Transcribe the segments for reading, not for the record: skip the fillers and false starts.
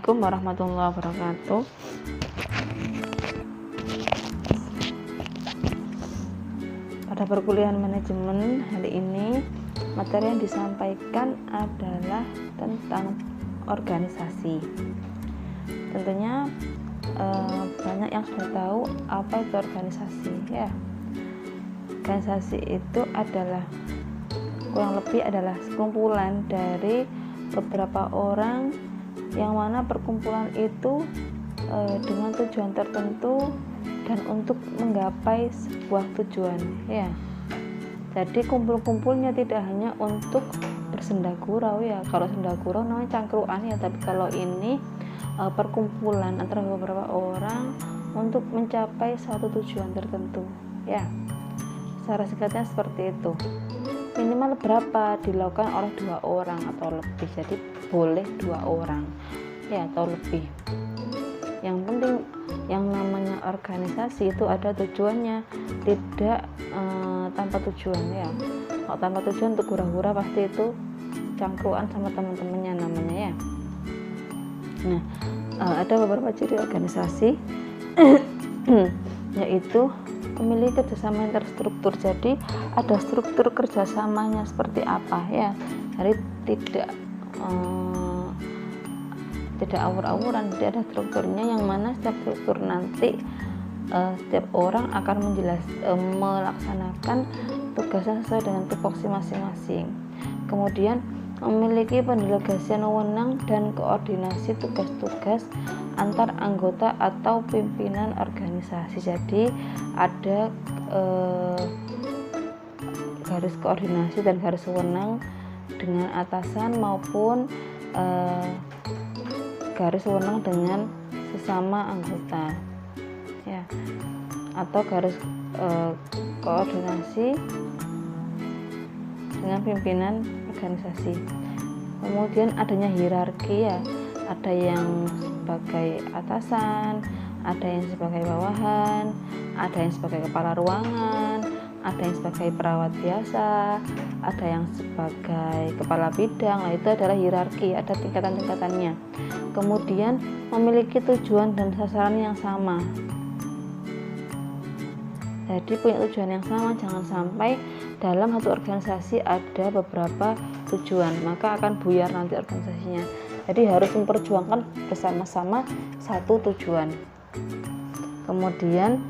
Assalamualaikum warahmatullahi wabarakatuh. Pada perkuliahan manajemen hari ini, materi yang disampaikan adalah tentang organisasi. Tentunya banyak yang sudah tahu apa itu organisasi ya. Organisasi itu adalah kurang lebih adalah sekumpulan dari beberapa orang yang mana perkumpulan itu dengan tujuan tertentu dan untuk menggapai sebuah tujuan ya. Jadi kumpul-kumpulnya tidak hanya untuk bersendagurau ya. Kalau sendagurau namanya cangkruan ya, tapi kalau ini perkumpulan antara beberapa orang untuk mencapai satu tujuan tertentu ya. Secara singkatnya seperti itu. Minimal berapa dilakukan oleh 2 orang atau lebih, jadi boleh 2 orang ya atau lebih. Yang penting yang namanya organisasi itu ada tujuannya, tidak tanpa tujuan ya. Kalau tanpa tujuan untuk hura-hura pasti itu cangkruan sama teman-temannya namanya ya. Nah, ada beberapa ciri organisasi yaitu memiliki kerjasama yang terstruktur. Jadi ada struktur kerjasamanya seperti apa ya. Jadi tidak awur-awuran, jadi ada strukturnya yang mana setiap struktur nanti setiap orang akan melaksanakan tugasnya sesuai dengan tupoksi masing-masing. Kemudian memiliki pendelegasian wewenang dan koordinasi tugas-tugas antar anggota atau pimpinan organisasi. Jadi ada garis koordinasi dan garis wewenang dengan atasan maupun garis wewenang dengan sesama anggota ya, atau garis koordinasi dengan pimpinan organisasi. Kemudian adanya hierarki ya, ada yang sebagai atasan, ada yang sebagai bawahan, ada yang sebagai kepala ruangan, ada yang sebagai perawat biasa, ada yang sebagai kepala bidang. Nah, itu adalah hierarki, ada tingkatan-tingkatannya. Kemudian memiliki tujuan dan sasaran yang sama. Jadi punya tujuan yang sama, jangan sampai dalam satu organisasi ada beberapa tujuan, maka akan buyar nanti organisasinya. Jadi harus memperjuangkan bersama-sama satu tujuan. Kemudian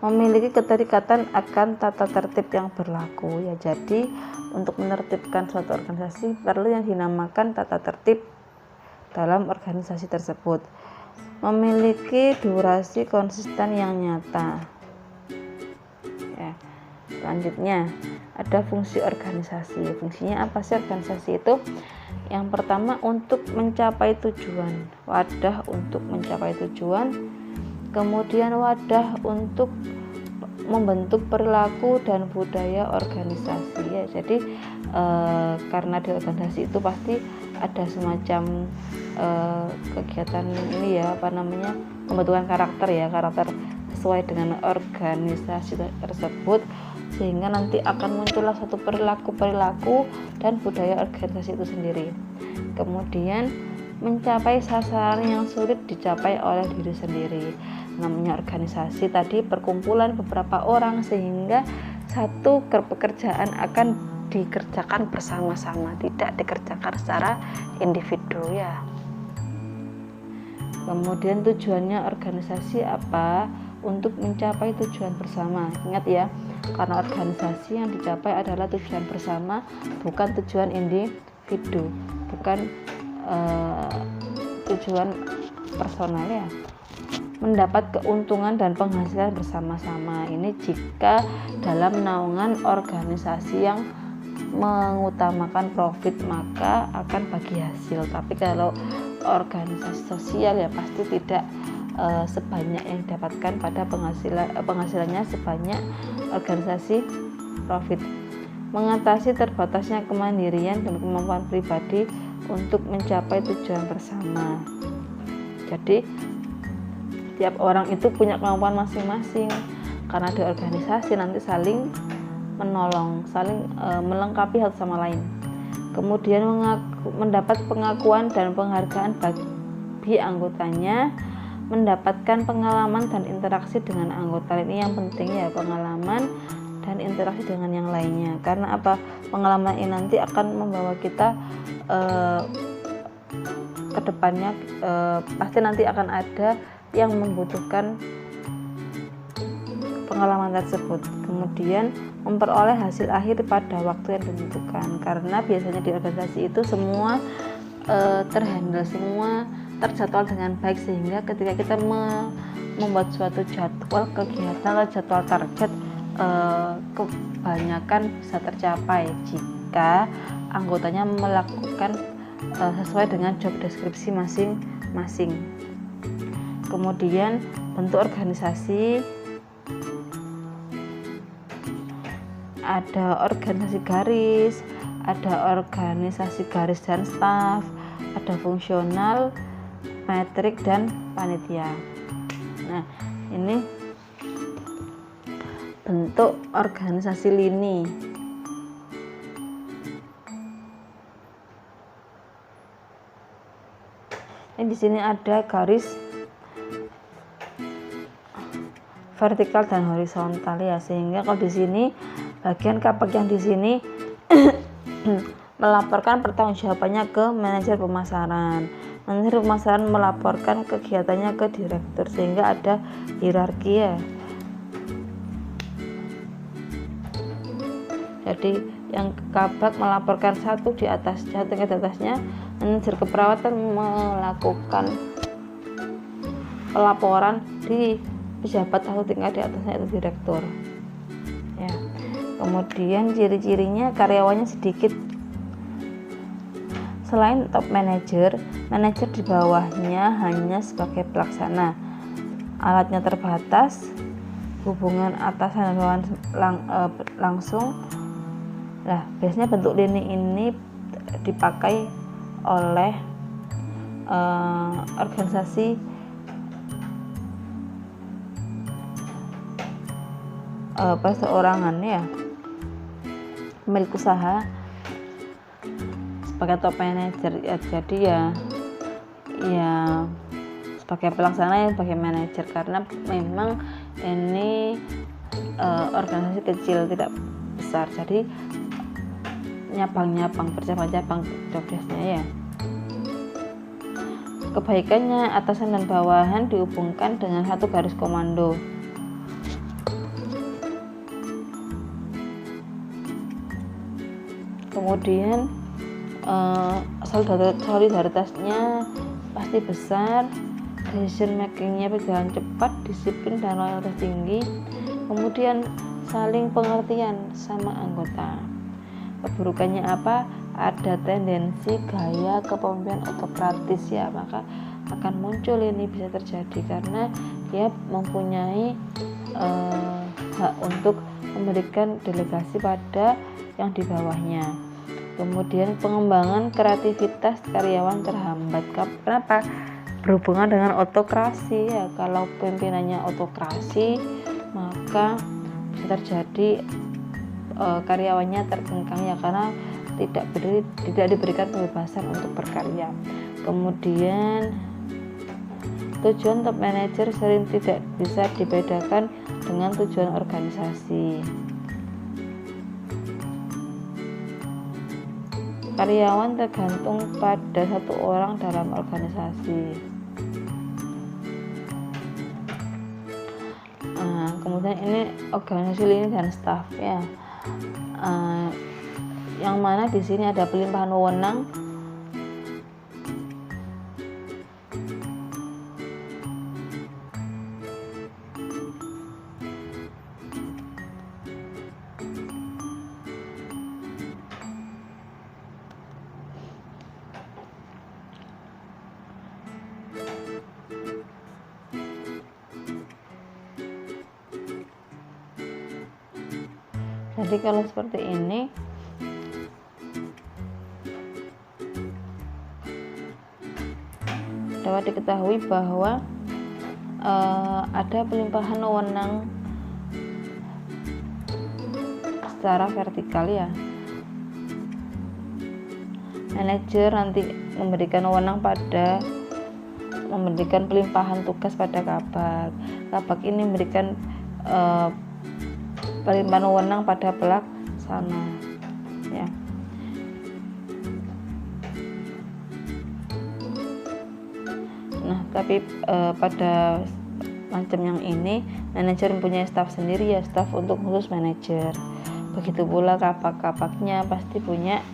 memiliki keterikatan akan tata tertib yang berlaku ya. Jadi untuk menertibkan suatu organisasi perlu yang dinamakan tata tertib dalam organisasi tersebut. Memiliki durasi konsisten yang nyata ya. Selanjutnya ada fungsi organisasi. Fungsinya apa sih organisasi itu? Yang pertama untuk mencapai tujuan, wadah untuk mencapai tujuan. Kemudian wadah untuk membentuk perilaku dan budaya organisasi ya. Jadi karena di organisasi itu pasti ada semacam kegiatan ini ya, pembentukan karakter ya, karakter sesuai dengan organisasi tersebut, sehingga nanti akan muncullah satu perilaku dan budaya organisasi itu sendiri. Kemudian mencapai sasaran yang sulit dicapai oleh diri sendiri. Namanya organisasi tadi perkumpulan beberapa orang, sehingga satu pekerjaan akan dikerjakan bersama-sama, tidak dikerjakan secara individu ya. Kemudian tujuannya organisasi apa? Untuk mencapai tujuan bersama. Ingat ya, karena organisasi yang dicapai adalah tujuan bersama, bukan tujuan individu, bukan tujuan personal ya. Mendapat keuntungan dan penghasilan bersama-sama. Ini jika dalam naungan organisasi yang mengutamakan profit, maka akan bagi hasil. Tapi kalau organisasi sosial ya pasti tidak sebanyak yang didapatkan pada penghasilannya sebanyak organisasi profit. Mengatasi terbatasnya kemandirian dan kemampuan pribadi untuk mencapai tujuan bersama. Jadi tiap orang itu punya kemampuan masing-masing, karena di organisasi nanti saling menolong, saling melengkapi satu sama lain. Kemudian mendapat pengakuan dan penghargaan bagi anggotanya, mendapatkan pengalaman dan interaksi dengan anggota. Ini yang penting ya, pengalaman dan interaksi dengan yang lainnya. Karena apa? Pengalaman ini nanti akan membawa kita ke depannya, pasti nanti akan ada yang membutuhkan pengalaman tersebut. Kemudian memperoleh hasil akhir pada waktu yang ditentukan, karena biasanya di organisasi itu semua terhandle, semua terjadwal dengan baik, sehingga ketika kita membuat suatu jadwal kegiatan atau jadwal target, kebanyakan bisa tercapai jika anggotanya melakukan sesuai dengan job deskripsi masing-masing. Kemudian bentuk organisasi, ada organisasi garis, ada organisasi garis dan staf, ada fungsional, metrik, dan panitia. Nah, ini bentuk organisasi lini. Ini di sini ada garis vertikal dan horizontal ya, sehingga kalau di sini bagian kapak yang di sini melaporkan pertanggungjawabannya ke manajer pemasaran. Manajer pemasaran melaporkan kegiatannya ke direktur, sehingga ada hierarki ya. Jadi yang kabak melaporkan satu di atasnya, manajer keperawatan melakukan pelaporan di pejabat satu tingkat di atasnya, itu direktur ya. Kemudian ciri-cirinya, karyawannya sedikit. Selain top manajer di bawahnya hanya sebagai pelaksana. Alatnya terbatas, hubungan atasan dan bawahan langsung. Nah, biasanya bentuk lini ini dipakai oleh organisasi perseorangan ya, pemilik usaha sebagai top manager ya. Jadi ya sebagai pelaksana ya, sebagai manajer, karena memang ini organisasi kecil, tidak besar, jadi nyabang bercabang-cabang jobdesknya ya. Kebaikannya, atasan dan bawahan dihubungkan dengan satu garis komando. Kemudian solidaritasnya pasti besar, decision makingnya berjalan cepat, disiplin dan loyalitas tinggi. Kemudian saling pengertian sama anggota. Keburukannya apa? Ada tendensi gaya kepemimpinan autokratis ya, maka akan muncul, ini bisa terjadi karena dia mempunyai hak untuk memberikan delegasi pada yang di bawahnya. Kemudian pengembangan kreativitas karyawan terhambat. Kenapa? Berhubungan dengan autokrasi ya. Kalau pimpinannya autokrasi, maka bisa terjadi karyawannya terkengkang ya, karena tidak diberikan kebebasan untuk berkarya. Kemudian tujuan top manager sering tidak bisa dibedakan dengan tujuan organisasi. Karyawan tergantung pada satu orang dalam organisasi. Kemudian ini organisasi lini dan staf ya. Yang mana di sini ada pelimpahan wewenang, jadi kalau seperti ini dapat diketahui bahwa ada pelimpahan wewenang secara vertikal ya. Manajer nanti memberikan pelimpahan tugas pada kabag. Kabag ini memberikan pelimpahan wewenang pada pelaksana, ya. Nah, tapi pada macam yang ini, manajer mempunyai staf sendiri, ya, staf untuk khusus manajer. Begitu pula kabag-kabagnya pasti punya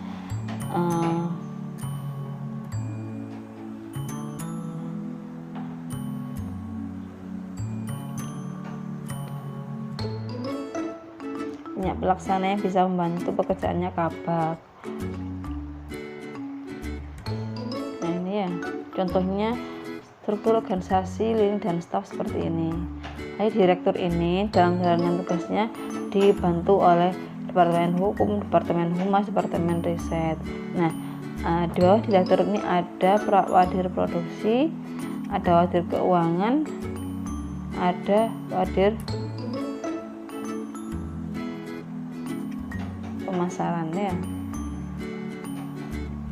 pelaksana yang bisa membantu pekerjaannya kabag. Nah, ini ya contohnya struktur organisasi, lini dan staf seperti ini. Jadi direktur ini dalam menjalankan tugasnya dibantu oleh Departemen Hukum, Departemen Humas, Departemen Riset. Nah, di bawah direktur ini ada wadir produksi, ada wadir keuangan, ada wadir pemasaran, ya.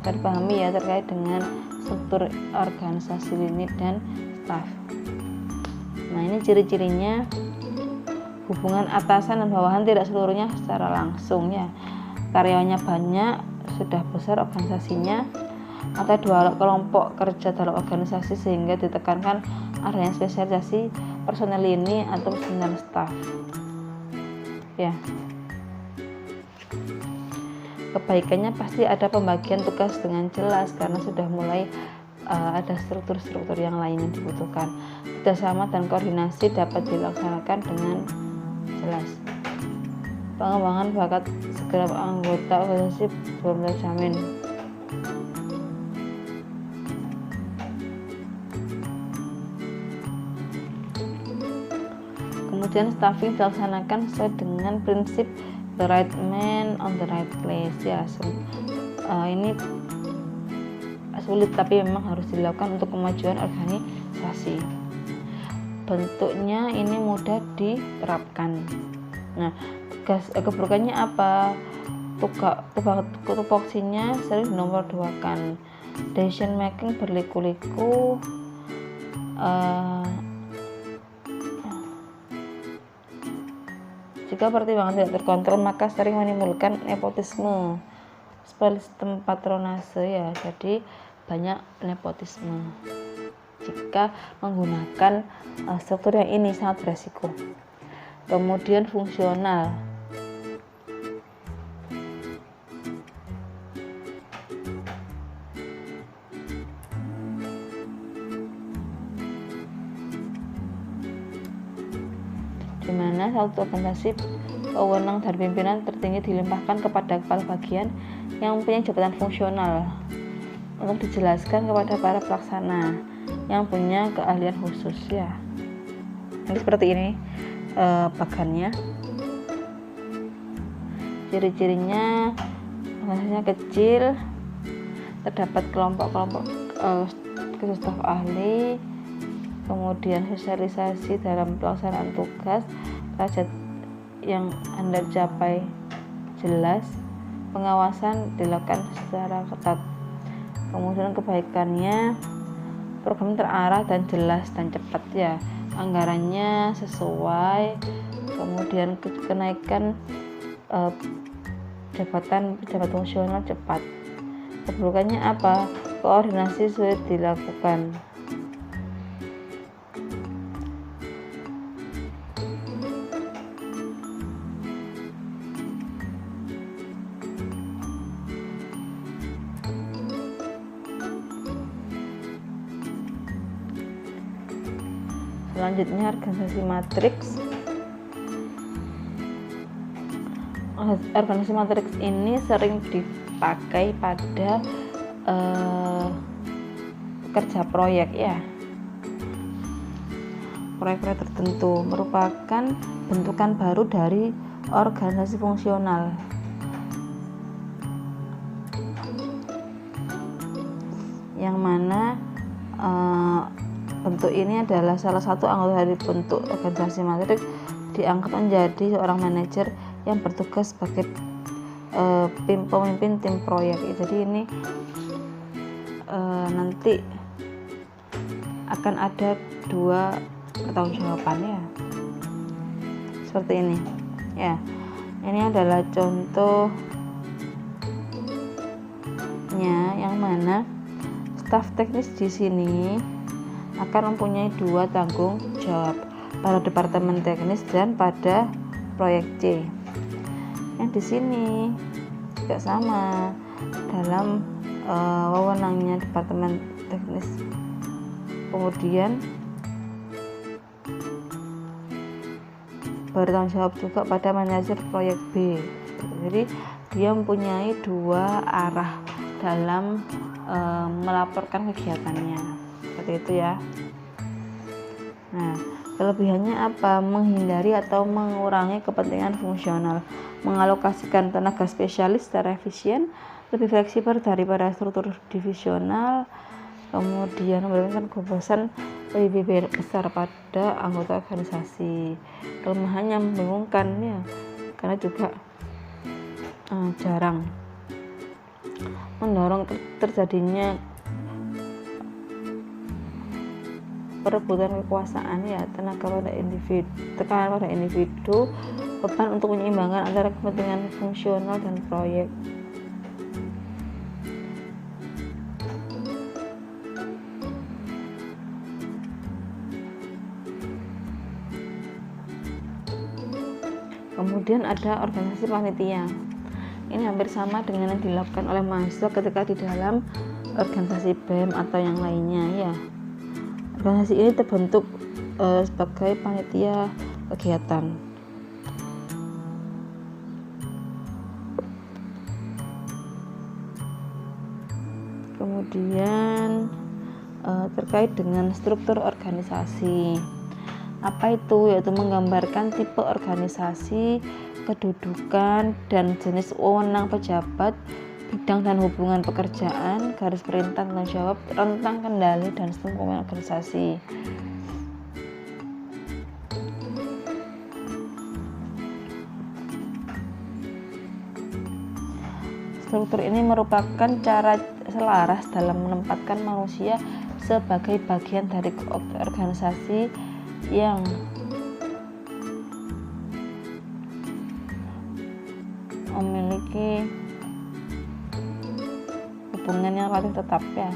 Terpahami ya terkait dengan struktur organisasi lini dan staf. Nah, ini ciri-cirinya: hubungan atasan dan bawahan tidak seluruhnya secara langsung, ya. Karyawannya banyak, sudah besar organisasinya, atau dua kelompok kerja dalam organisasi sehingga ditekankan adanya spesialisasi personel lini atau personel staf, ya. Kebaikannya pasti ada pembagian tugas dengan jelas karena sudah mulai ada struktur-struktur yang lain yang dibutuhkan. Kerjasama dan koordinasi dapat dilaksanakan dengan jelas. Pengembangan bakat segenap anggota organisasi belum terjamin. Kemudian staffing dilaksanakan sesuai dengan prinsip the right man on the right place, ya. Ini sulit tapi memang harus dilakukan untuk kemajuan organisasi. Bentuknya ini mudah diterapkan. Nah, keburukannya apa? Tupoksinya sering nomor 2-kan. Decision making berliku-liku. Jika pertimbangan tidak terkontrol, maka sering menimbulkan nepotisme, sistem patronase, ya. Jadi banyak nepotisme jika menggunakan struktur yang ini, sangat beresiko. Kemudian fungsional. Di mana satu organisasi wewenang dari pimpinan tertinggi dilimpahkan kepada kepala bagian yang mempunyai jabatan fungsional untuk dijelaskan kepada para pelaksana yang punya keahlian khusus, ya. Ini seperti ini bagannya. Ciri-cirinya organisasinya kecil, terdapat kelompok-kelompok khusus staf ahli, kemudian sosialisasi dalam pelaksanaan tugas, target yang Anda capai jelas, pengawasan dilakukan secara ketat. Kemudian kebaikannya, program terarah dan jelas dan cepat, ya. Anggarannya sesuai, kemudian kenaikan pejabat fungsional cepat. Keburukannya apa? Koordinasi sulit dilakukan. Selanjutnya organisasi matriks. Organisasi matriks ini sering dipakai pada kerja proyek, ya. Proyek-proyek tertentu merupakan bentukan baru dari organisasi fungsional. Yang mana bentuk ini adalah salah satu anggota dari bentuk organisasi matriks diangkat menjadi seorang manajer yang bertugas sebagai pemimpin tim proyek. Jadi ini nanti akan ada 2 pertanggungjawaban ya, seperti ini ya. Ini adalah contohnya, yang mana staf teknis di sini akan mempunyai 2 tanggung jawab, pada departemen teknis dan pada proyek C. Yang di sini juga sama, dalam wewenangnya departemen teknis. Kemudian bertanggung jawab juga pada manajer proyek B. Jadi dia mempunyai 2 arah dalam melaporkan kegiatannya, seperti itu ya. Nah, kelebihannya apa? Menghindari atau mengurangi kepentingan fungsional, mengalokasikan tenaga spesialis secara efisien, lebih fleksibel daripada struktur divisional, kemudian memberikan kebebasan lebih besar pada anggota organisasi. Kelemahannya membingungkan ya, karena juga jarang mendorong terjadinya perebutan kekuasaan ya, tekanan pada individu, beban untuk menyeimbangkan antara kepentingan fungsional dan proyek. Kemudian ada organisasi panitia. Ini hampir sama dengan yang dilakukan oleh mahasiswa ketika di dalam organisasi BEM atau yang lainnya ya. Organisasi ini terbentuk sebagai panitia kegiatan. Kemudian terkait dengan struktur organisasi. Apa itu? Yaitu menggambarkan tipe organisasi, kedudukan dan jenis wewenang pejabat, bidang dan hubungan pekerjaan, garis perintah tanggung jawab, rentang kendali dan sistem pemilihan organisasi. Struktur ini merupakan cara selaras dalam menempatkan manusia sebagai bagian dari organisasi yang memiliki hubungan yang relatif tetap ya.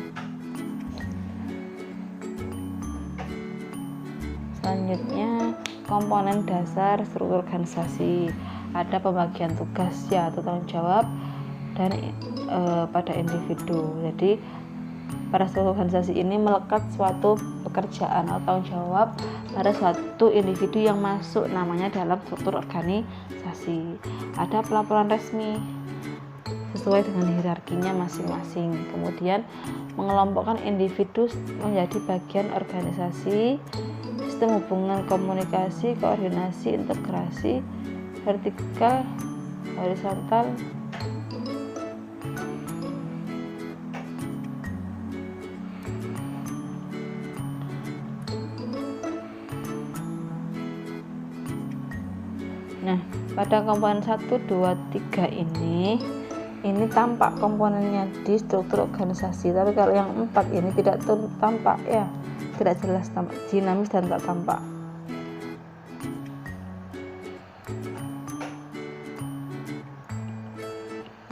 Selanjutnya, komponen dasar struktur organisasi. Ada pembagian tugas ya atau tanggung jawab dan pada individu. Jadi pada struktur organisasi ini melekat suatu pekerjaan atau tanggung jawab pada suatu individu yang masuk namanya dalam struktur organisasi. Ada pelaporan resmi sesuai dengan hierarkinya masing-masing. Kemudian mengelompokkan individu menjadi bagian organisasi, sistem hubungan komunikasi, koordinasi, integrasi, vertikal, horizontal, Nah, pada komponen 1, 2, 3 ini tampak komponennya di struktur organisasi, tapi kalau yang 4 ini tidak tampak ya, tidak jelas, tampak dinamis dan tak tampak.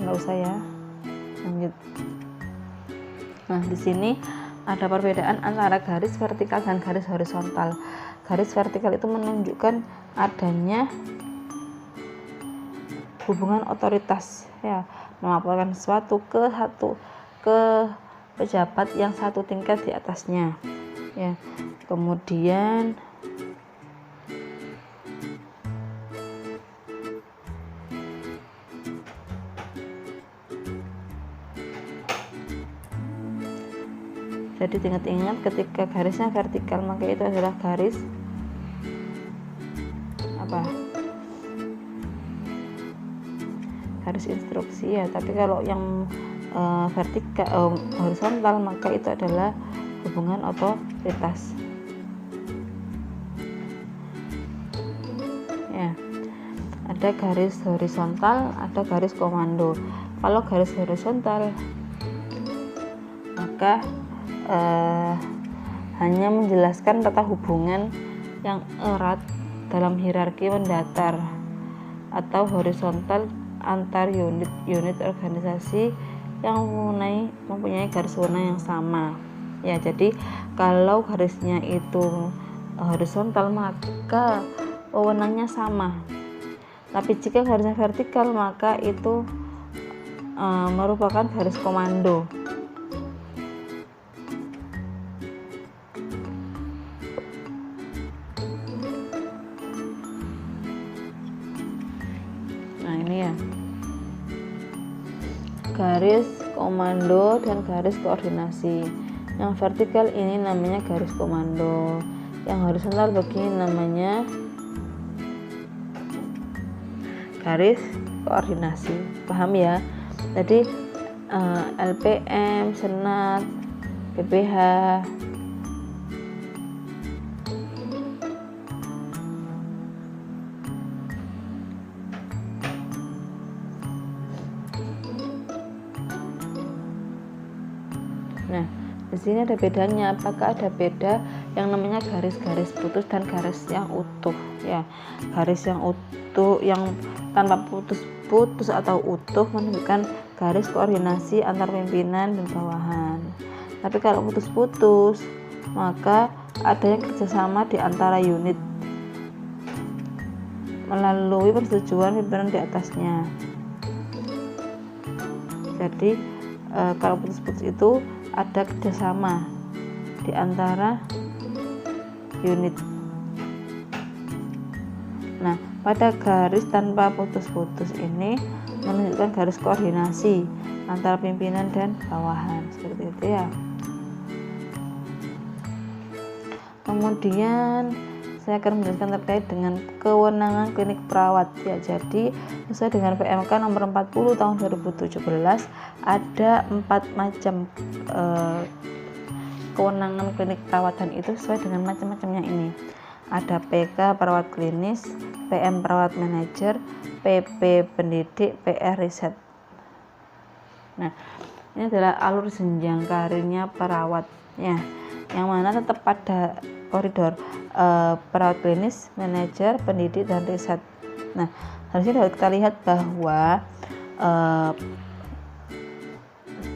Nggak usah ya, lanjut. Nah, di sini ada perbedaan antara garis vertikal dan garis horizontal. Garis vertikal itu menunjukkan adanya hubungan otoritas ya, melaporkan sesuatu ke pejabat yang satu tingkat di atasnya ya. Kemudian jadi ingat-ingat ketika garisnya vertikal maka itu adalah garis garis instruksi ya, tapi kalau yang vertikal horizontal maka itu adalah hubungan otoritas ya. Ada garis horizontal, ada garis komando. Kalau garis horizontal maka hanya menjelaskan tata hubungan yang erat dalam hierarki mendatar atau horizontal antar unit organisasi yang mempunyai garis wewenang yang sama. Ya, jadi kalau garisnya itu horizontal maka wewenangnya sama. Tapi jika garisnya vertikal maka itu merupakan garis komando. Nah, ini ya. Garis komando dan garis koordinasi. Yang vertikal ini namanya garis komando, yang horizontal begini namanya garis koordinasi. Paham ya? Jadi LPM, Senat, PPH, nah, di sini ada bedanya. Apakah ada beda yang namanya garis-garis putus dan garis yang utuh? Ya, garis yang utuh yang tanpa putus atau utuh menunjukkan garis koordinasi antar pimpinan dan bawahan. Tapi kalau putus-putus, maka adanya kerjasama di antara unit melalui persetujuan pimpinan di atasnya. Jadi kalau putus-putus itu ada kerjasama di antara unit. Nah, pada garis tanpa putus-putus ini menunjukkan garis koordinasi antara pimpinan dan bawahan, seperti itu ya. Kemudian saya akan menjelaskan terkait dengan kewenangan klinik perawat ya. Jadi sesuai dengan PMK nomor 40 tahun 2017 ada 4 macam kewenangan klinik perawatan itu sesuai dengan macam-macamnya ini. Ada PK perawat klinis, PM perawat manajer, PP pendidik, PR riset. Nah, ini adalah alur jenjang karirnya perawat ya, yang mana tetap pada koridor perawat klinis, manajer, pendidik, dan riset. Nah, harusnya dapat kita lihat bahwa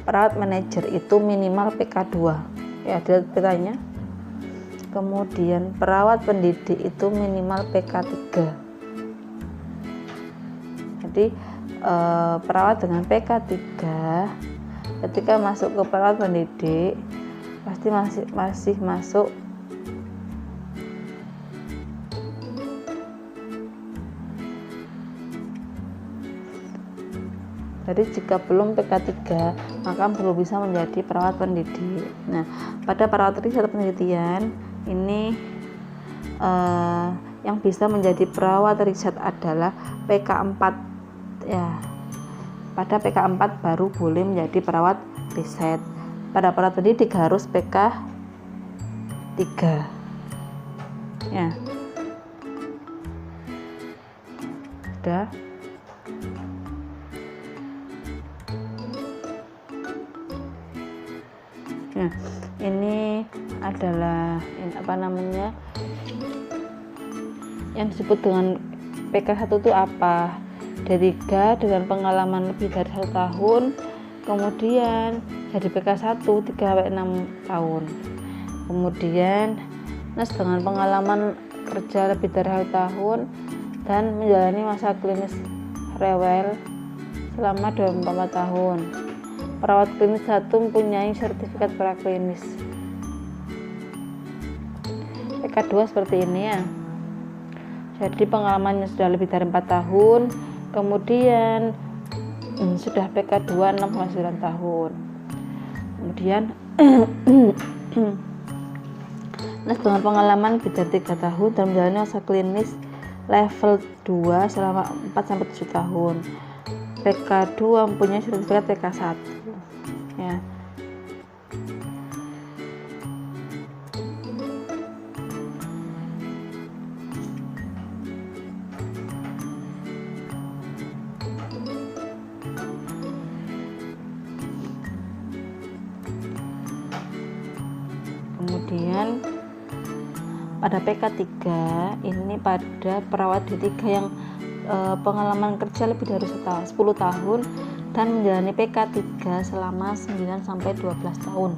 perawat manajer itu minimal PK2 ya, dilihat petanya. Kemudian perawat pendidik itu minimal PK3. Jadi perawat dengan PK3 ketika masuk ke perawat pendidik pasti masih masuk Jadi jika belum PK3 maka belum bisa menjadi perawat pendidik. Nah, pada perawat riset atau penelitian ini yang bisa menjadi perawat riset adalah PK4 ya. Pada PK4 baru boleh menjadi perawat riset. Pada perawat pendidik harus PK3 ya. Sudah. Nah, ini adalah yang disebut dengan PK1 itu apa? D3 dengan pengalaman lebih dari 1 tahun, kemudian jadi PK1 3-6 tahun. Kemudian dengan pengalaman kerja lebih dari 1 tahun dan menjalani masa klinis rewel selama 24 tahun. Perawat klinis 1 mempunyai sertifikat praklinis. PK2 seperti ini ya. Jadi pengalamannya sudah lebih dari 4 tahun, kemudian sudah PK2 6-9 tahun. Kemudian dengan pengalaman lebih dari 3 tahun dan menjalani masa klinis level 2 selama 4-7 tahun. PK2 mempunyai sertifikat PK1 ya. Kemudian pada PK3 ini pada perawat D3 yang pengalaman kerja lebih dari 10 tahun dan menjalani PK3 selama 9-12 tahun.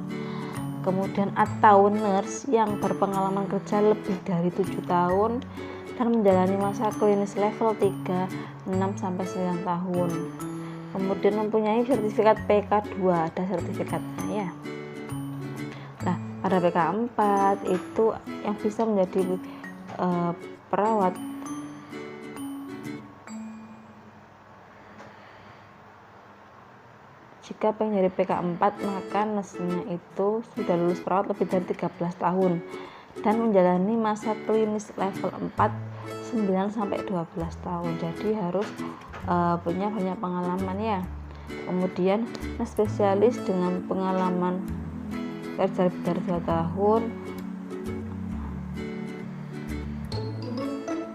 Kemudian atau nurse yang berpengalaman kerja lebih dari 7 tahun dan menjalani masa klinis level 3 6-9 tahun. Kemudian mempunyai sertifikat PK2, ada sertifikatnya ya. Nah, pada PK4 itu yang bisa menjadi perawat jika pengen jadi PK4 maka nurse-nya itu sudah lulus perawat lebih dari 13 tahun dan menjalani masa klinis level 4 9-12 tahun. Jadi harus punya banyak pengalaman ya. Kemudian nurse spesialis dengan pengalaman kerja lebih dari 2 tahun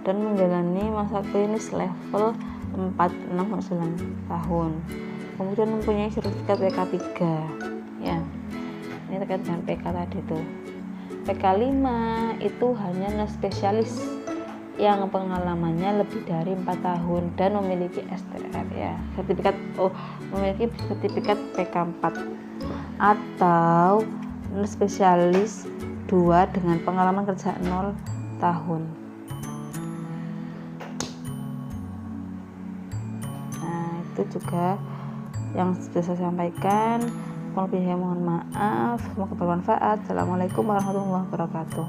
dan menjalani masa klinis level 4, 6-9 tahun. Kemudian mempunyai sertifikat PK3 ya. Ini terkait dengan PK tadi tuh. PK5 itu hanya nurse spesialis yang pengalamannya lebih dari 4 tahun dan memiliki STR ya. Memiliki sertifikat PK4 atau nurse spesialis 2 dengan pengalaman kerja 0 tahun. Nah, itu juga yang sudah saya sampaikan. Lebihnya mohon maaf, semoga bermanfaat. Assalamualaikum warahmatullahi wabarakatuh.